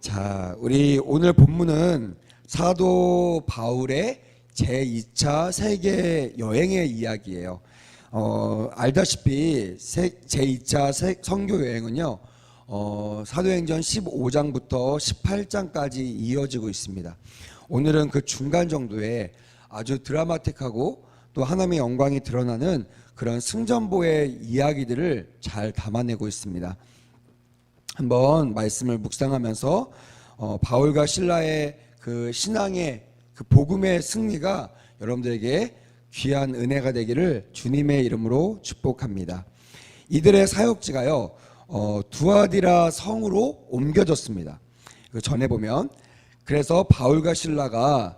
자, 우리 오늘 본문은 사도 바울의 제2차 세계 여행의 이야기예요. 알다시피 제2차 선교 여행은요, 사도행전 15장부터 18장까지 이어지고 있습니다. 오늘은 그 중간 정도에 아주 드라마틱하고 또 하나님의 영광이 드러나는 그런 승전보의 이야기들을 잘 담아내고 있습니다. 한번 말씀을 묵상하면서 바울과 실라의 그 신앙의 그 복음의 승리가 여러분들에게 귀한 은혜가 되기를 주님의 이름으로 축복합니다. 이들의 사역지가요, 두아디라 성으로 옮겨졌습니다. 그 전에 보면 그래서 바울과 실라가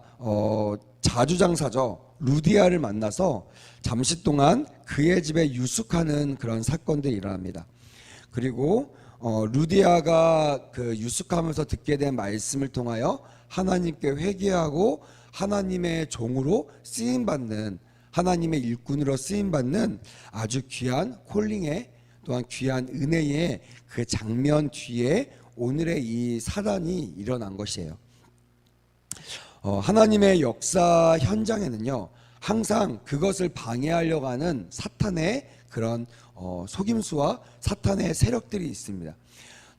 자주장사죠 루디아를 만나서 잠시 동안 그의 집에 유숙하는 그런 사건들이 일어납니다. 그리고 루디아가 그 유숙하면서 듣게 된 말씀을 통하여 하나님께 회개하고 하나님의 종으로 쓰임받는, 하나님의 일꾼으로 쓰임받는 아주 귀한 콜링의, 또한 귀한 은혜의 그 장면 뒤에 오늘의 이 사단이 일어난 것이에요. 하나님의 역사 현장에는요, 항상 그것을 방해하려고 하는 사탄의 그런 속임수와 사탄의 세력들이 있습니다.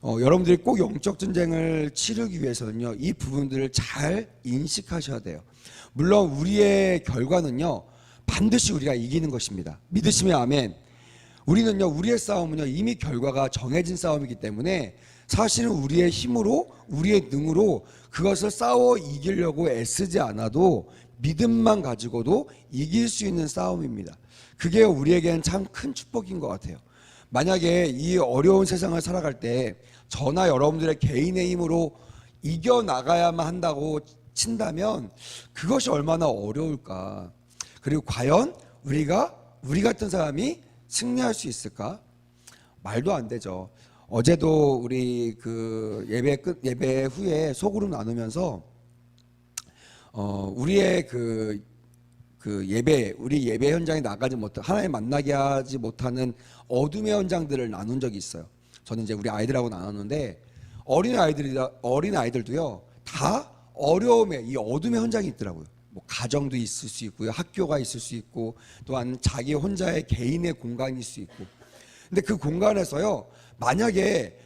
여러분들이 꼭 영적 전쟁을 치르기 위해서는요, 이 부분들을 잘 인식하셔야 돼요. 물론 우리의 결과는요, 반드시 우리가 이기는 것입니다. 믿으시면 아멘. 우리는요, 우리의 싸움은요, 이미 결과가 정해진 싸움이기 때문에 사실은 우리의 힘으로, 우리의 능으로 그것을 싸워 이기려고 애쓰지 않아도 믿음만 가지고도 이길 수 있는 싸움입니다. 그게 우리에게는 참 큰 축복인 것 같아요. 만약에 이 어려운 세상을 살아갈 때 저나 여러분들의 개인의 힘으로 이겨나가야만 한다고 친다면 그것이 얼마나 어려울까. 그리고 과연 우리 같은 사람이 승리할 수 있을까? 말도 안 되죠. 어제도 우리 그 예배 후에 소그룹 나누면서 우리의 우리 예배 현장에 나가지 못한, 하나님 만나게 하지 못하는 어둠의 현장들을 나눈 적이 있어요. 저는 이제 우리 아이들하고 나눴는데 어린 아이들도요, 다 어려움의 이 어둠의 현장이 있더라고요. 뭐 가정도 있을 수 있고요, 학교가 있을 수 있고, 또한 자기 혼자의 개인의 공간일 수 있고. 근데 그 공간에서요, 만약에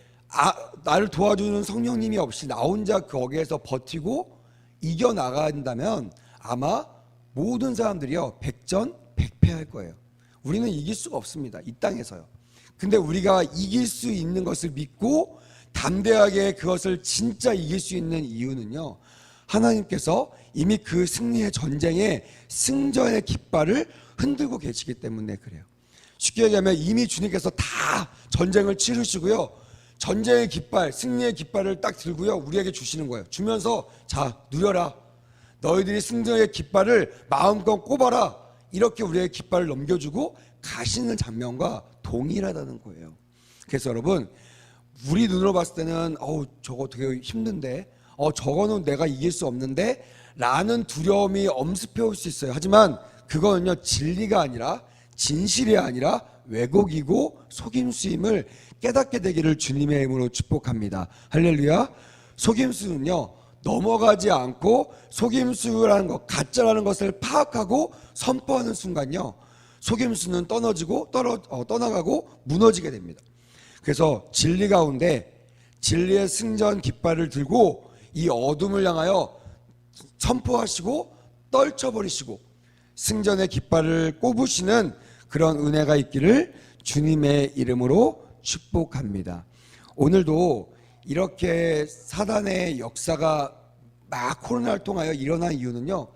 나를 도와주는 성령님이 없이 나 혼자 거기에서 버티고 이겨나간다면 아마 모든 사람들이요, 백전백패할 거예요. 우리는 이길 수가 없습니다, 이 땅에서요. 근데 우리가 이길 수 있는 것을 믿고 담대하게 그것을 진짜 이길 수 있는 이유는요, 하나님께서 이미 그 승리의 전쟁의 승전의 깃발을 흔들고 계시기 때문에 그래요. 쉽게 얘기하면 이미 주님께서 다 전쟁을 치르시고요, 전쟁의 깃발, 승리의 깃발을 딱 들고요, 우리에게 주시는 거예요. 주면서 자, 누려라. 너희들이 승전의 깃발을 마음껏 꼽아라. 이렇게 우리의 깃발을 넘겨주고 가시는 장면과 동일하다는 거예요. 그래서 여러분, 우리 눈으로 봤을 때는 저거 되게 힘든데, 저거는 내가 이길 수 없는데 라는 두려움이 엄습해 올 수 있어요. 하지만 그거는요, 진리가 아니라, 진실이 아니라 왜곡이고 속임수임을 깨닫게 되기를 주님의 이름으로 축복합니다. 할렐루야. 속임수는요, 넘어가지 않고 속임수라는 것, 가짜라는 것을 파악하고 선포하는 순간요, 속임수는 떠나가고 무너지게 됩니다. 그래서 진리 가운데 진리의 승전 깃발을 들고 이 어둠을 향하여 선포하시고 떨쳐버리시고 승전의 깃발을 꼽으시는 그런 은혜가 있기를 주님의 이름으로 축복합니다. 오늘도 이렇게 사단의 역사가 막 코로나를 통하여 일어난 이유는요,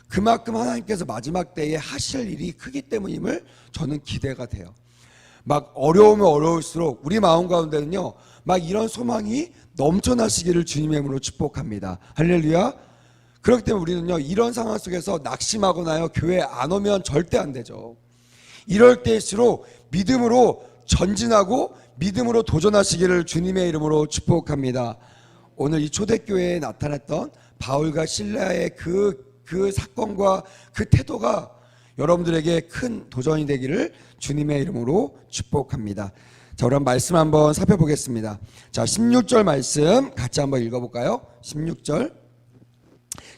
그만큼 하나님께서 마지막 때에 하실 일이 크기 때문임을 저는 기대가 돼요. 막 어려우면 어려울수록 우리 마음 가운데는요, 막 이런 소망이 넘쳐나시기를 주님의 이름으로 축복합니다. 할렐루야. 그렇기 때문에 우리는요, 이런 상황 속에서 낙심하거나요, 교회 안 오면 절대 안 되죠. 이럴 때일수록 믿음으로 전진하고 믿음으로 도전하시기를 주님의 이름으로 축복합니다. 오늘 이 초대교회에 나타났던 바울과 실라의 그 사건과 그 태도가 여러분들에게 큰 도전이 되기를 주님의 이름으로 축복합니다. 자, 우리 말씀 한번 살펴보겠습니다. 자, 16절 말씀 같이 한번 읽어볼까요? 16절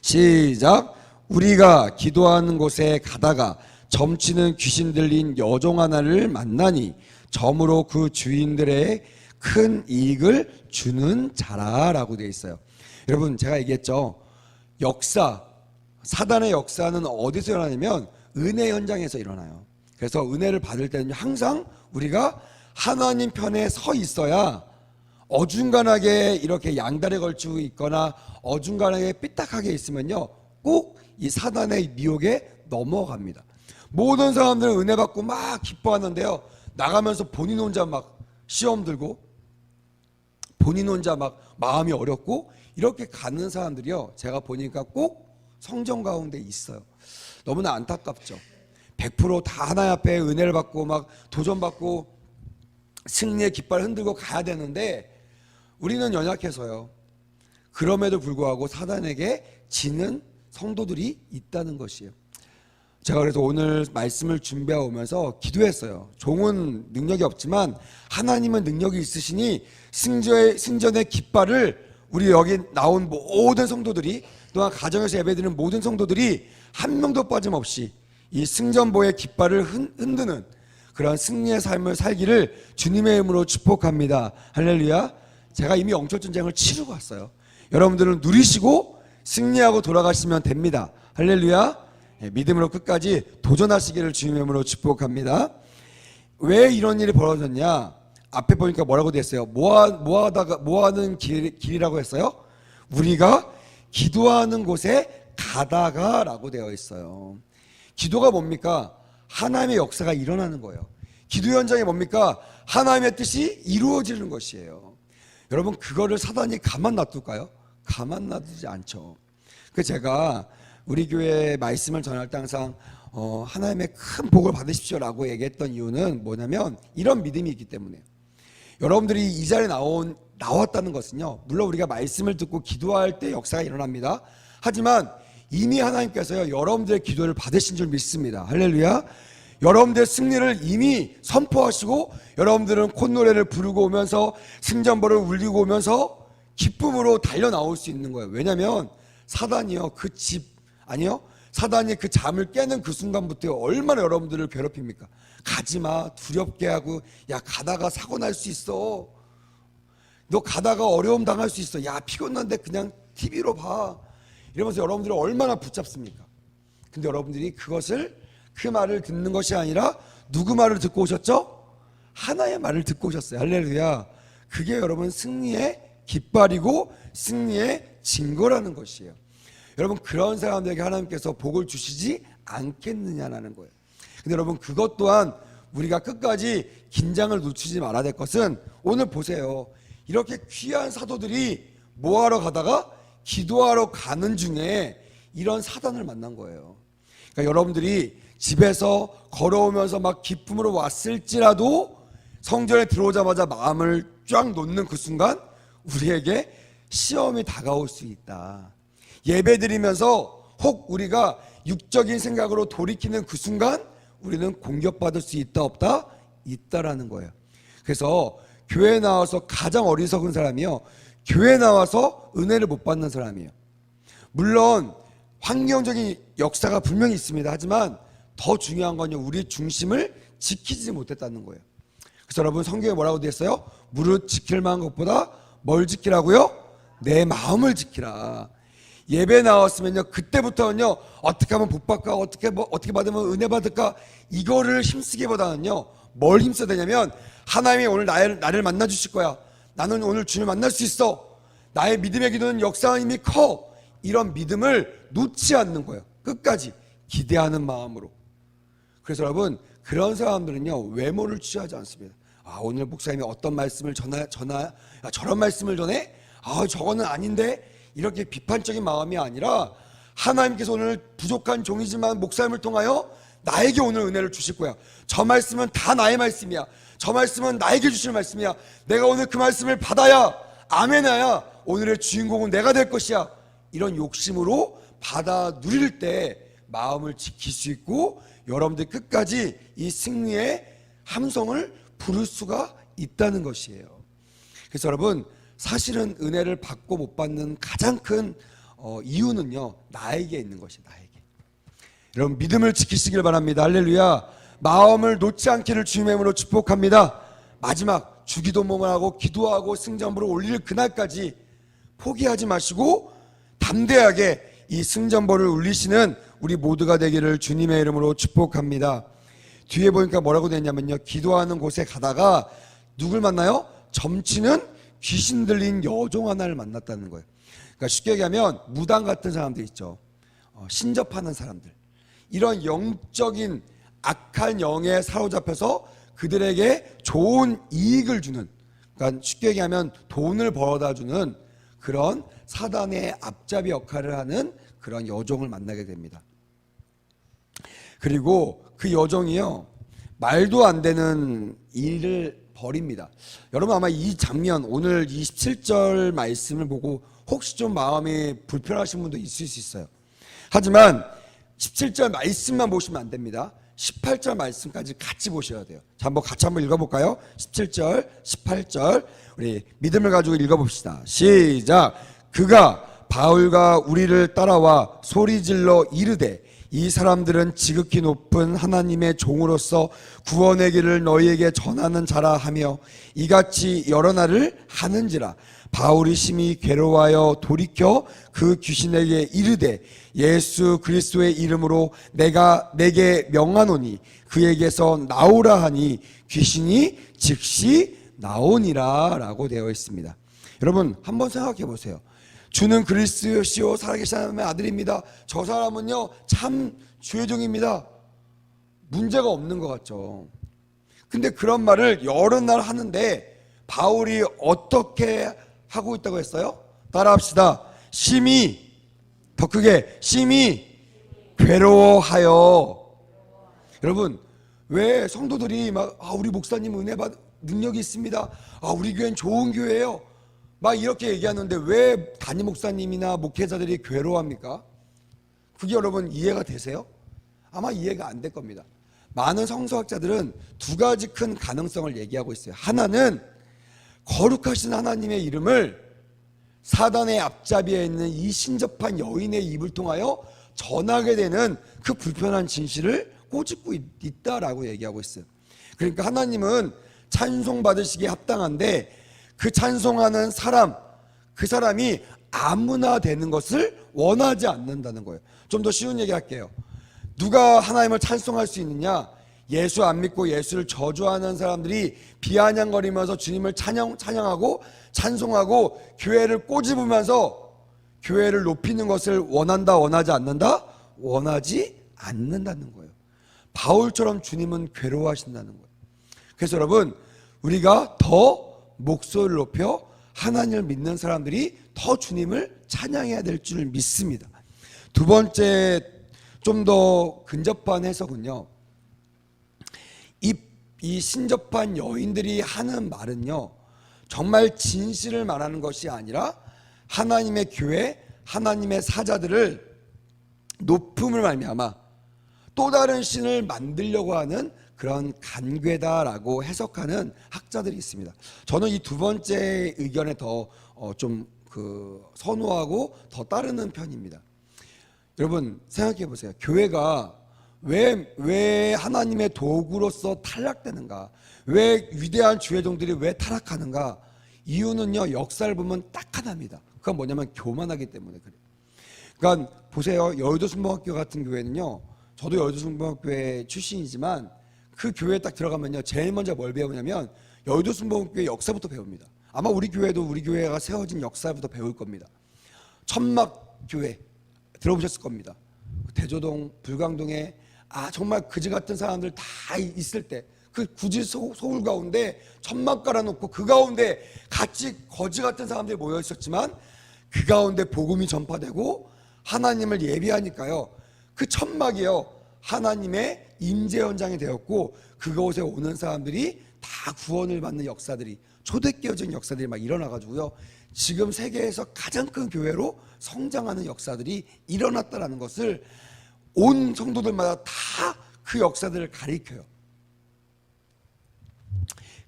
시작. 우리가 기도하는 곳에 가다가 점치는 귀신 들린 여종 하나를 만나니 점으로 그 주인들의 큰 이익을 주는 자라라고 되어 있어요. 여러분, 제가 얘기했죠. 사단의 역사는 어디서 일어나냐면 은혜 현장에서 일어나요. 그래서 은혜를 받을 때는 항상 우리가 하나님 편에 서 있어야, 어중간하게 이렇게 양다리 걸치고 있거나 어중간하게 삐딱하게 있으면요, 꼭 이 사단의 미혹에 넘어갑니다. 모든 사람들은 은혜 받고 막 기뻐하는데요, 나가면서 본인 혼자 막 시험 들고 본인 혼자 막 마음이 어렵고 이렇게 가는 사람들이요, 제가 보니까 꼭 성전 가운데 있어요. 너무나 안타깝죠. 100% 다 하나님 앞에 은혜를 받고 막 도전받고 승리의 깃발을 흔들고 가야 되는데 우리는 연약해서요, 그럼에도 불구하고 사단에게 지는 성도들이 있다는 것이에요. 제가 그래서 오늘 말씀을 준비하고 오면서 기도했어요. 종은 능력이 없지만 하나님은 능력이 있으시니 승전의 깃발을 우리 여기 나온 모든 성도들이, 또한 가정에서 예배드리는 모든 성도들이 한 명도 빠짐없이 이 승전보의 깃발을 흔드는 그런 승리의 삶을 살기를 주님의 이름으로 축복합니다. 할렐루야. 제가 이미 영적전쟁을 치르고 왔어요. 여러분들은 누리시고 승리하고 돌아가시면 됩니다. 할렐루야. 믿음으로 끝까지 도전하시기를 주님의 이름으로 축복합니다. 왜 이런 일이 벌어졌냐? 앞에 보니까 뭐라고 되어 있어요? 뭐 하는 길이라고 했어요? 우리가 기도하는 곳에 가다가 라고 되어 있어요. 기도가 뭡니까? 하나님의 역사가 일어나는 거예요. 기도 현장이 뭡니까? 하나님의 뜻이 이루어지는 것이에요. 여러분, 그거를 사단이 가만 놔둘까요? 가만 놔두지 않죠. 그래서 제가 우리 교회 말씀을 전할 때 항상 하나님의 큰 복을 받으십시오라고 얘기했던 이유는 뭐냐면 이런 믿음이 있기 때문에, 여러분들이 이 자리에 나왔다는 것은요, 물론 우리가 말씀을 듣고 기도할 때 역사가 일어납니다. 하지만 이미 하나님께서요, 여러분들의 기도를 받으신 줄 믿습니다. 할렐루야. 여러분들의 승리를 이미 선포하시고, 여러분들은 콧노래를 부르고 오면서 승전보를 울리고 오면서 기쁨으로 달려 나올 수 있는 거예요. 왜냐하면 사단이요, 사단이 그 잠을 깨는 그 순간부터 얼마나 여러분들을 괴롭힙니까? 가지마, 두렵게 하고, 야, 가다가 사고 날 수 있어, 너 가다가 어려움 당할 수 있어, 야, 피곤한데 그냥 TV로 봐, 이러면서 여러분들을 얼마나 붙잡습니까? 근데 여러분들이 그 말을 듣는 것이 아니라 누구 말을 듣고 오셨죠? 하나의 말을 듣고 오셨어요. 할렐루야. 그게 여러분 승리의 깃발이고 승리의 증거라는 것이에요. 여러분, 그런 사람들에게 하나님께서 복을 주시지 않겠느냐라는 거예요. 근데 여러분, 그것 또한 우리가 끝까지 긴장을 놓치지 말아야 될 것은, 오늘 보세요. 이렇게 귀한 사도들이 뭐하러 가다가 기도하러 가는 중에 이런 사단을 만난 거예요. 그러니까 여러분들이 집에서 걸어오면서 막 기쁨으로 왔을지라도 성전에 들어오자마자 마음을 쫙 놓는 그 순간 우리에게 시험이 다가올 수 있다. 예배 드리면서 혹 우리가 육적인 생각으로 돌이키는 그 순간 우리는 공격받을 수 있다 없다? 있다라는 거예요. 그래서 교회에 나와서 가장 어리석은 사람이요, 교회에 나와서 은혜를 못 받는 사람이에요. 물론 환경적인 역사가 분명히 있습니다. 하지만 더 중요한 건요, 우리 중심을 지키지 못했다는 거예요. 그래서 여러분, 성경에 뭐라고 되어 있어요? 무릇 지킬 만한 것보다 뭘 지키라고요? 내 마음을 지키라. 예배 나왔으면요, 그때부터는요, 어떻게 하면 복 받을까, 어떻게 받으면 은혜 받을까, 이거를 힘쓰기보다는요, 뭘 힘써야 되냐면, 하나님이 오늘 나를 만나 주실 거야, 나는 오늘 주님 만날 수 있어, 나의 믿음의 기도는 역사하는 힘이 커, 이런 믿음을 놓지 않는 거예요. 끝까지 기대하는 마음으로. 그래서 여러분, 그런 사람들은요, 외모를 취하지 않습니다. 아, 오늘 목사님이 어떤 말씀을 저런 말씀을 전해? 아, 저거는 아닌데? 이렇게 비판적인 마음이 아니라, 하나님께서 오늘 부족한 종이지만 목사님을 통하여 나에게 오늘 은혜를 주실 거야. 저 말씀은 다 나의 말씀이야. 저 말씀은 나에게 주실 말씀이야. 내가 오늘 그 말씀을 받아야, 아멘해야 오늘의 주인공은 내가 될 것이야. 이런 욕심으로 받아 누릴 때 마음을 지킬 수 있고, 여러분들 끝까지 이 승리의 함성을 부를 수가 있다는 것이에요. 그래서 여러분, 사실은 은혜를 받고 못 받는 가장 큰 이유는요, 나에게 있는 것이에요. 나에게. 여러분, 믿음을 지키시길 바랍니다. 할렐루야. 마음을 놓지 않기를 주님의 이름으로 축복합니다. 마지막 주기도문을 하고 기도하고 승전부를 올릴 그날까지 포기하지 마시고 담대하게 이 승전보를 울리시는 우리 모두가 되기를 주님의 이름으로 축복합니다. 뒤에 보니까 뭐라고 되어 있냐면요, 기도하는 곳에 가다가 누굴 만나요? 점치는 귀신 들린 여종 하나를 만났다는 거예요. 그러니까 쉽게 얘기하면 무당 같은 사람들 있죠. 신접하는 사람들. 이런 영적인 악한 영에 사로잡혀서 그들에게 좋은 이익을 주는, 그러니까 쉽게 얘기하면 돈을 벌어다 주는 그런 사단의 앞잡이 역할을 하는 그런 여종을 만나게 됩니다. 그리고 그 여종이요, 말도 안 되는 일을 벌입니다. 여러분, 아마 이 장면, 오늘 27절 말씀을 보고 혹시 좀 마음이 불편하신 분도 있을 수 있어요. 하지만 17절 말씀만 보시면 안 됩니다. 18절 말씀까지 같이 보셔야 돼요. 자, 같이 한번 읽어볼까요? 17절, 18절 우리 믿음을 가지고 읽어봅시다. 시작. 그가 바울과 우리를 따라와 소리질러 이르되 이 사람들은 지극히 높은 하나님의 종으로서 구원의 길을 너희에게 전하는 자라 하며 이같이 여러 날을 하는지라. 바울이 심히 괴로워하여 돌이켜 그 귀신에게 이르되 예수 그리스도의 이름으로 내가 내게 명하노니 그에게서 나오라 하니 귀신이 즉시 나오니라 라고 되어 있습니다. 여러분, 한번 생각해 보세요. 주는 그리스도시요 살아계신 하나님의 아들입니다. 저 사람은요 참 주의 종입니다. 문제가 없는 것 같죠. 근데 그런 말을 여러 날 하는데 바울이 어떻게 하고 있다고 했어요? 따라합시다. 심히, 더 크게, 심히 괴로워하여. 여러분, 왜 성도들이 막 우리 목사님 은혜 받 능력이 있습니다, 우리 교회는 좋은 교회예요, 막 이렇게 얘기하는데 왜 담임 목사님이나 목회자들이 괴로워합니까? 그게 여러분 이해가 되세요? 아마 이해가 안 될 겁니다. 많은 성서학자들은 두 가지 큰 가능성을 얘기하고 있어요. 하나는 거룩하신 하나님의 이름을 사단의 앞잡이에 있는 이 신접한 여인의 입을 통하여 전하게 되는 그 불편한 진실을 꼬집고 있다라고 얘기하고 있어요. 그러니까 하나님은 찬송받으시기에 합당한데 그 찬송하는 사람, 그 사람이 아무나 되는 것을 원하지 않는다는 거예요. 좀 더 쉬운 얘기 할게요. 누가 하나님을 찬송할 수 있느냐? 예수 안 믿고 예수를 저주하는 사람들이 비아냥거리면서 주님을 찬양하고 찬송하고 교회를 꼬집으면서 교회를 높이는 것을 원한다, 원하지 않는다? 원하지 않는다는 거예요. 바울처럼 주님은 괴로워하신다는 거예요. 그래서 여러분, 우리가 더 목소리를 높여 하나님을 믿는 사람들이 더 주님을 찬양해야 될 줄 믿습니다. 두 번째, 좀 더 근접한 해석은요, 이 신접한 여인들이 하는 말은요, 정말 진실을 말하는 것이 아니라 하나님의 교회, 하나님의 사자들을 높음을 말미암아 또 다른 신을 만들려고 하는 그런 간괴다라고 해석하는 학자들이 있습니다. 저는 이 두 번째 의견에 더 좀 선호하고 더 따르는 편입니다. 여러분 생각해 보세요. 교회가 왜 하나님의 도구로서 탈락되는가? 왜 위대한 주회종들이 왜 타락하는가? 이유는요, 역사를 보면 딱 하나입니다. 그건 뭐냐면 교만하기 때문에 그래요. 그러니까 보세요. 여의도 순복음학교 같은 교회는요, 저도 여의도 순복음학교회 출신이지만 그 교회에 딱 들어가면요, 제일 먼저 뭘 배우냐면 여의도 순복음교회 역사부터 배웁니다. 아마 우리 교회도 우리 교회가 세워진 역사부터 배울 겁니다. 천막교회 들어보셨을 겁니다. 대조동, 불광동에 정말 그지 같은 사람들 다 있을 때 그 구지 소울 가운데 천막 깔아놓고 그 가운데 같이 거지 같은 사람들이 모여 있었지만 그 가운데 복음이 전파되고 하나님을 예비하니까요, 그 천막이요 하나님의 임재 현장이 되었고 그곳에 오는 사람들이 다 구원을 받는 역사들이, 초대교회적인 역사들이 막 일어나가지고요, 지금 세계에서 가장 큰 교회로 성장하는 역사들이 일어났다라는 것을 온 성도들마다 다 그 역사들을 가리켜요.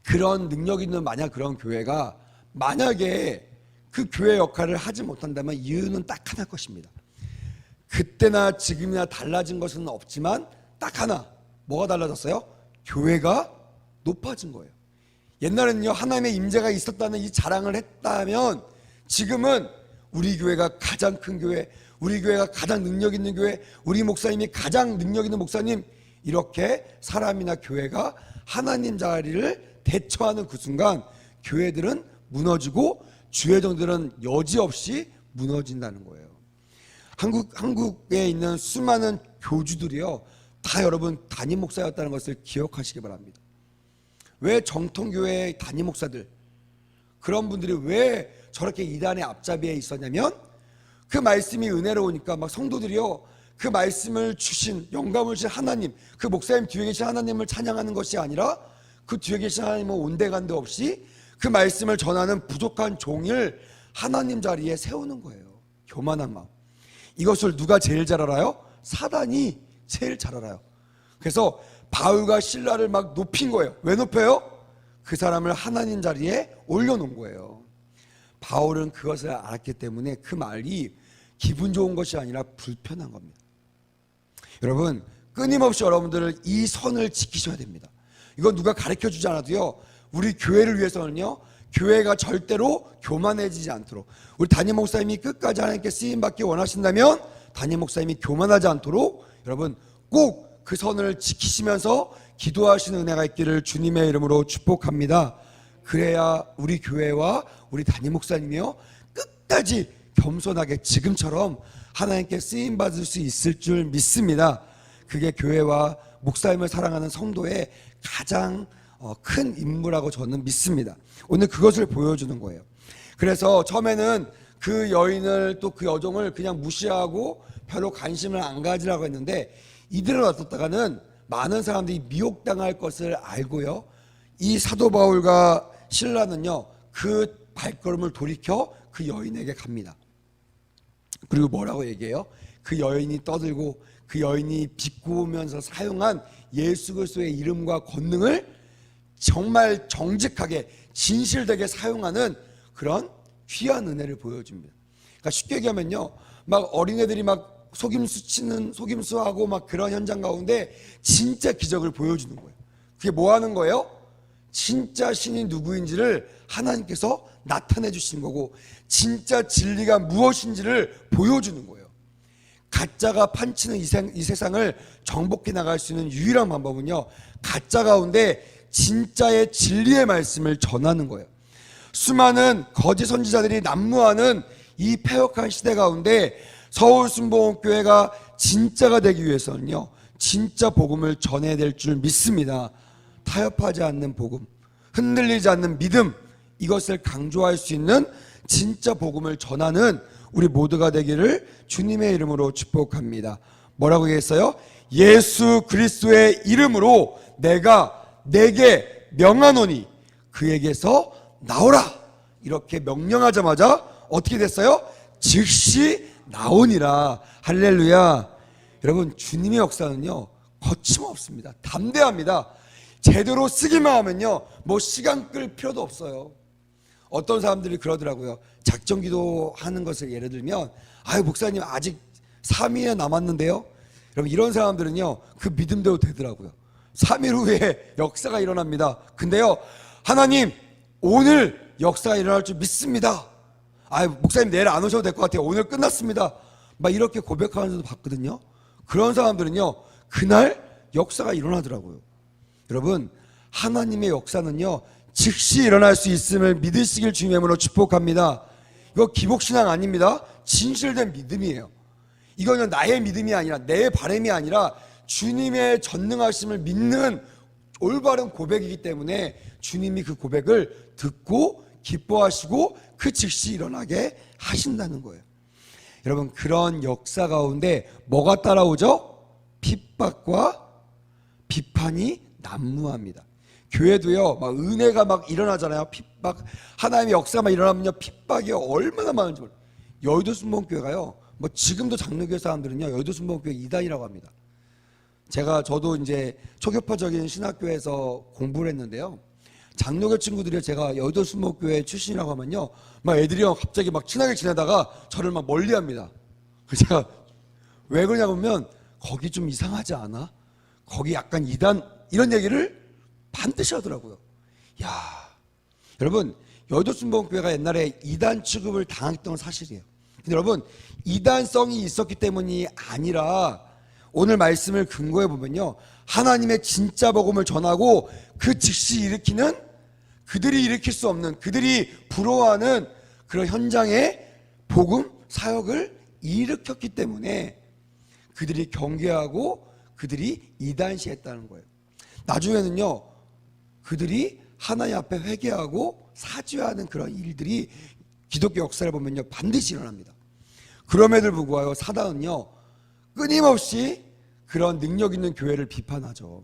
그런 능력 있는 만약 그런 교회가 만약에 그 교회 역할을 하지 못한다면 이유는 딱 하나일 것입니다. 그때나 지금이나 달라진 것은 없지만 딱 하나, 뭐가 달라졌어요? 교회가 높아진 거예요. 옛날에는요, 하나님의 임재가 있었다는 이 자랑을 했다면 지금은 우리 교회가 가장 큰 교회, 우리 교회가 가장 능력 있는 교회, 우리 목사님이 가장 능력 있는 목사님, 이렇게 사람이나 교회가 하나님 자리를 대처하는 그 순간 교회들은 무너지고 주회정들은 여지없이 무너진다는 거예요. 한국에 있는 수많은 교주들이요, 다 여러분 담임 목사였다는 것을 기억하시기 바랍니다. 왜 정통교회의 담임 목사들, 그런 분들이 왜 저렇게 이단의 앞잡이에 있었냐면 그 말씀이 은혜로우니까 막 성도들이요, 그 말씀을 주신, 영감을 주신 하나님, 그 목사님 뒤에 계신 하나님을 찬양하는 것이 아니라 그 뒤에 계신 하나님은 온데간데 없이 그 말씀을 전하는 부족한 종을 하나님 자리에 세우는 거예요. 교만한 마음. 이것을 누가 제일 잘 알아요? 사단이 제일 잘 알아요. 그래서 바울과 실라를 막 높인 거예요. 왜 높여요? 그 사람을 하나님 자리에 올려놓은 거예요. 바울은 그것을 알았기 때문에 그 말이 기분 좋은 것이 아니라 불편한 겁니다. 여러분, 끊임없이 여러분들을 이 선을 지키셔야 됩니다. 이건 누가 가르쳐주지 않아도요, 우리 교회를 위해서는요, 교회가 절대로 교만해지지 않도록, 우리 담임 목사님이 끝까지 하나님께 쓰임받기 원하신다면 담임 목사님이 교만하지 않도록 여러분 꼭 그 선을 지키시면서 기도하시는 은혜가 있기를 주님의 이름으로 축복합니다. 그래야 우리 교회와 우리 담임 목사님이요, 끝까지 겸손하게 지금처럼 하나님께 쓰임받을 수 있을 줄 믿습니다. 그게 교회와 목사님을 사랑하는 성도의 가장 큰 임무라고 저는 믿습니다. 오늘 그것을 보여주는 거예요. 그래서 처음에는 그 여인을, 또 그 여종을 그냥 무시하고 별로 관심을 안 가지라고 했는데, 이대로 놔뒀다가는 많은 사람들이 미혹당할 것을 알고요, 이 사도 바울과 실라는요, 그 발걸음을 돌이켜 그 여인에게 갑니다. 그리고 뭐라고 얘기해요? 그 여인이 떠들고 그 여인이 비꼬면서 사용한 예수 그리스도의 이름과 권능을 정말 정직하게 진실되게 사용하는 그런 귀한 은혜를 보여줍니다. 그러니까 쉽게 얘기하면요, 막 어린애들이 막 속임수하고 막 그런 현장 가운데 진짜 기적을 보여주는 거예요. 그게 뭐 하는 거예요? 진짜 신이 누구인지를 하나님께서 나타내 주신 거고, 진짜 진리가 무엇인지를 보여주는 거예요. 가짜가 판치는 이 세상을 정복해 나갈 수 있는 유일한 방법은요, 가짜 가운데 진짜의 진리의 말씀을 전하는 거예요. 수많은 거짓 선지자들이 난무하는 이 패역한 시대 가운데 서울순복음교회가 진짜가 되기 위해서는요, 진짜 복음을 전해야 될 줄 믿습니다. 타협하지 않는 복음, 흔들리지 않는 믿음, 이것을 강조할 수 있는 진짜 복음을 전하는 우리 모두가 되기를 주님의 이름으로 축복합니다. 뭐라고 얘기했어요? 예수 그리스도의 이름으로 내게 명하노니 그에게서 나오라. 이렇게 명령하자마자 어떻게 됐어요? 즉시 나오니라. 할렐루야. 여러분, 주님의 역사는요, 거침없습니다. 담대합니다. 제대로 쓰기만 하면요, 뭐 시간 끌 필요도 없어요. 어떤 사람들이 그러더라고요. 작정기도 하는 것을 예를 들면, 아유 목사님 아직 3일이 남았는데요. 여러분, 이런 사람들은요, 그 믿음대로 되더라고요. 3일 후에 역사가 일어납니다. 근데요, 하나님 오늘 역사가 일어날 줄 믿습니다. 아유 목사님 내일 안 오셔도 될 것 같아요. 오늘 끝났습니다. 막 이렇게 고백하는 사람도 봤거든요. 그런 사람들은요, 그날 역사가 일어나더라고요. 여러분, 하나님의 역사는요, 즉시 일어날 수 있음을 믿으시길 주님의 이름으로 축복합니다. 이거 기복신앙 아닙니다. 진실된 믿음이에요. 이거는 나의 믿음이 아니라, 내 바람이 아니라 주님의 전능하심을 믿는 올바른 고백이기 때문에 주님이 그 고백을 듣고 기뻐하시고 그 즉시 일어나게 하신다는 거예요. 여러분, 그런 역사 가운데 뭐가 따라오죠? 핍박과 비판이 난무합니다. 교회도요, 막 은혜가 막 일어나잖아요. 핍박, 하나님의 역사가 막 일어나면요, 핍박이 얼마나 많은지 몰라요. 여의도 순복음교회가요, 뭐 지금도 장로교회 사람들은요, 여의도 순복음교회 이단이라고 합니다. 저도 이제 초교파적인 신학교에서 공부를 했는데요, 장로교 친구들이 제가 여의도 순복교회 출신이라고 하면요, 막 애들이요 갑자기 막 친하게 지내다가 저를 막 멀리합니다. 그래서 제가 왜 그러냐고 하면 거기 좀 이상하지 않아? 거기 약간 이단 이런 얘기를 반드시 하더라고요. 야, 여러분 여의도 순복교회가 옛날에 이단 취급을 당했던 건 사실이에요. 근데 여러분 이단성이 있었기 때문이 아니라 오늘 말씀을 근거해 보면요, 하나님의 진짜 복음을 전하고 그 즉시 일으키는, 그들이 일으킬 수 없는, 그들이 부러워하는 그런 현장에 복음 사역을 일으켰기 때문에 그들이 경계하고 그들이 이단시했다는 거예요. 나중에는요 그들이 하나님 앞에 회개하고 사죄하는 그런 일들이 기독교 역사를 보면요 반드시 일어납니다. 그럼에도 불구하고 사단은요 끊임없이 그런 능력 있는 교회를 비판하죠.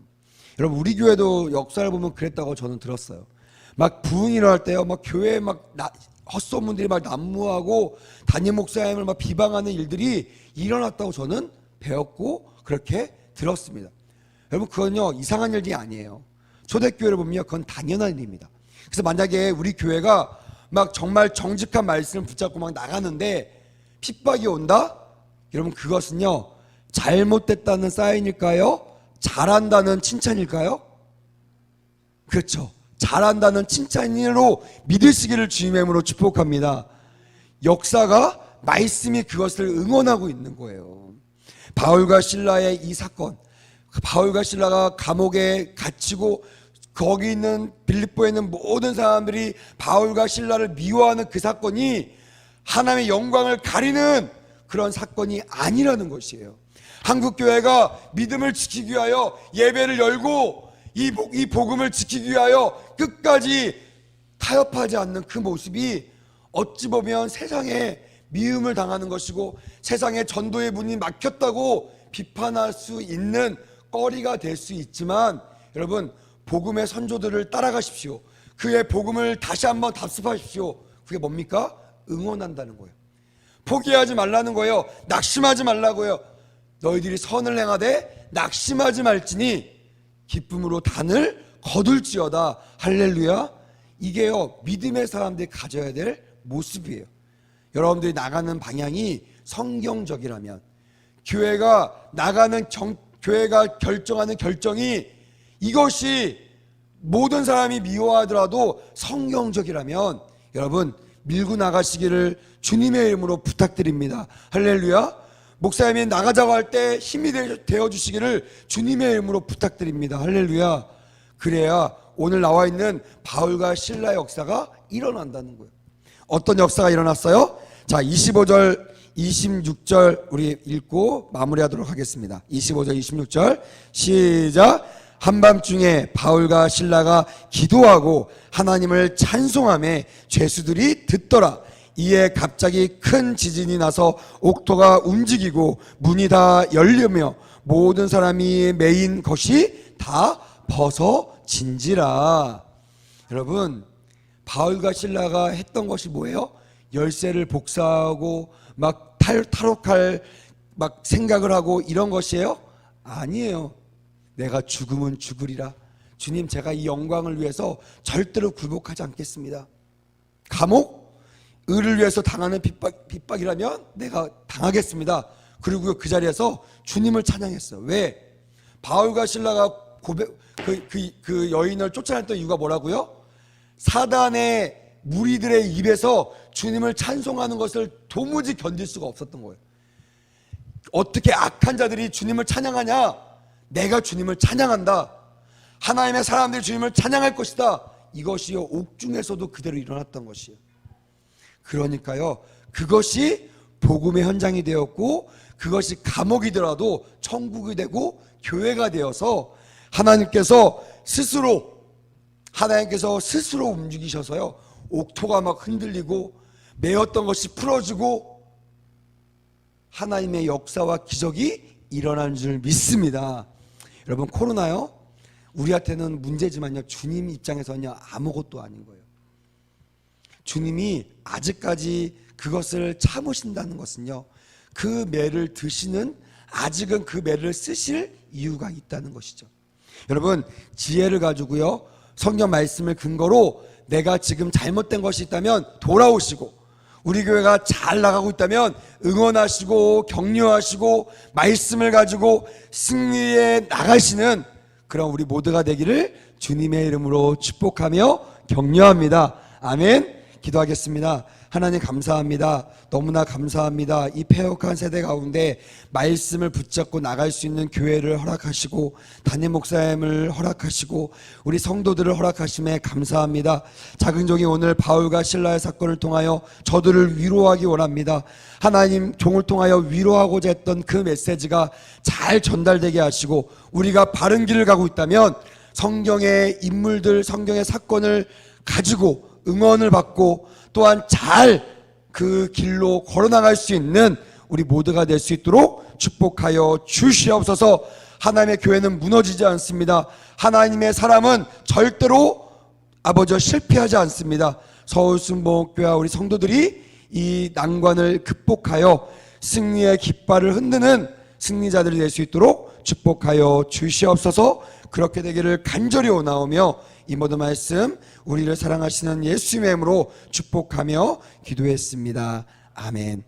여러분 우리 교회도 역사를 보면 그랬다고 저는 들었어요. 막 부흥이 일어날 때요 막 교회에 막 헛소문들이 막 난무하고 담임 목사님을 막 비방하는 일들이 일어났다고 저는 배웠고 그렇게 들었습니다. 여러분 그건요 이상한 일이 아니에요. 초대교회를 보면 그건 당연한 일입니다. 그래서 만약에 우리 교회가 막 정말 정직한 말씀을 붙잡고 막 나가는데 핍박이 온다? 여러분 그것은요 잘못됐다는 사인일까요? 잘한다는 칭찬일까요? 그렇죠. 잘한다는 칭찬으로 믿으시기를 주님의 이름으로 축복합니다. 역사가 말씀이 그것을 응원하고 있는 거예요. 바울과 실라의 이 사건, 바울과 실라가 감옥에 갇히고 거기 있는 빌립보에 있는 모든 사람들이 바울과 실라를 미워하는 그 사건이 하나님의 영광을 가리는 그런 사건이 아니라는 것이에요. 한국교회가 믿음을 지키기 위하여 예배를 열고 이 복음을 지키기 위하여 끝까지 타협하지 않는 그 모습이 어찌 보면 세상에 미움을 당하는 것이고 세상에 전도의 문이 막혔다고 비판할 수 있는 거리가 될 수 있지만, 여러분 복음의 선조들을 따라가십시오. 그의 복음을 다시 한번 답습하십시오. 그게 뭡니까? 응원한다는 거예요. 포기하지 말라는 거예요. 낙심하지 말라고요. 너희들이 선을 행하되 낙심하지 말지니 기쁨으로 단을 거둘지어다. 할렐루야. 이게요 믿음의 사람들이 가져야 될 모습이에요. 여러분들이 나가는 방향이 성경적이라면, 교회가 나가는 교회가 결정하는 결정이 이것이 모든 사람이 미워하더라도 성경적이라면 여러분 밀고 나가시기를 주님의 이름으로 부탁드립니다. 할렐루야. 목사님이 나가자고 할 때 힘이 되어주시기를 주님의 이름으로 부탁드립니다. 할렐루야. 그래야 오늘 나와 있는 바울과 실라의 역사가 일어난다는 거예요. 어떤 역사가 일어났어요? 자, 25절 26절 우리 읽고 마무리하도록 하겠습니다. 25절 26절 시작. 한밤중에 바울과 실라가 기도하고 하나님을 찬송하며 죄수들이 듣더라. 이에 갑자기 큰 지진이 나서 옥토가 움직이고 문이 다 열리며 모든 사람이 매인 것이 다 벗어진지라. 여러분 바울과 실라가 했던 것이 뭐예요? 열쇠를 복사하고 막 탈옥할 막 생각을 하고 이런 것이에요? 아니에요. 내가 죽으면 죽으리라. 주님 제가 이 영광을 위해서 절대로 굴복하지 않겠습니다. 감옥? 의를 위해서 당하는 핍박이라면 내가 당하겠습니다. 그리고 그 자리에서 주님을 찬양했어요. 왜? 바울과 실라가 그 여인을 쫓아냈던 이유가 뭐라고요? 사단의 무리들의 입에서 주님을 찬송하는 것을 도무지 견딜 수가 없었던 거예요. 어떻게 악한 자들이 주님을 찬양하냐? 내가 주님을 찬양한다. 하나님의 사람들이 주님을 찬양할 것이다. 이것이요 옥중에서도 그대로 일어났던 것이에요. 그러니까요 그것이 복음의 현장이 되었고 그것이 감옥이더라도 천국이 되고 교회가 되어서 하나님께서 스스로 움직이셔서요 옥토가 막 흔들리고 매였던 것이 풀어지고 하나님의 역사와 기적이 일어나는 줄 믿습니다. 여러분 코로나요 우리한테는 문제지만요 주님 입장에서는요 아무것도 아닌 거예요. 주님이 아직까지 그것을 참으신다는 것은요 그 매를 드시는, 아직은 그 매를 쓰실 이유가 있다는 것이죠. 여러분 지혜를 가지고요 성경 말씀을 근거로 내가 지금 잘못된 것이 있다면 돌아오시고, 우리 교회가 잘 나가고 있다면 응원하시고 격려하시고 말씀을 가지고 승리에 나가시는 그런 우리 모두가 되기를 주님의 이름으로 축복하며 격려합니다. 아멘. 기도하겠습니다. 하나님 감사합니다. 너무나 감사합니다. 이 패역한 세대 가운데 말씀을 붙잡고 나갈 수 있는 교회를 허락하시고 담임 목사님을 허락하시고 우리 성도들을 허락하심에 감사합니다. 작은 종이 오늘 바울과 실라의 사건을 통하여 저들을 위로하기 원합니다. 하나님 종을 통하여 위로하고자 했던 그 메시지가 잘 전달되게 하시고 우리가 바른 길을 가고 있다면 성경의 인물들, 성경의 사건을 가지고 응원을 받고 또한 잘 그 길로 걸어나갈 수 있는 우리 모두가 될 수 있도록 축복하여 주시옵소서. 하나님의 교회는 무너지지 않습니다. 하나님의 사람은 절대로 아버지 실패하지 않습니다. 서울순복음교회와 우리 성도들이 이 난관을 극복하여 승리의 깃발을 흔드는 승리자들이 될 수 있도록 축복하여 주시옵소서. 그렇게 되기를 간절히 원하오며 이 모든 말씀 우리를 사랑하시는 예수님의 이름으로 축복하며 기도했습니다. 아멘.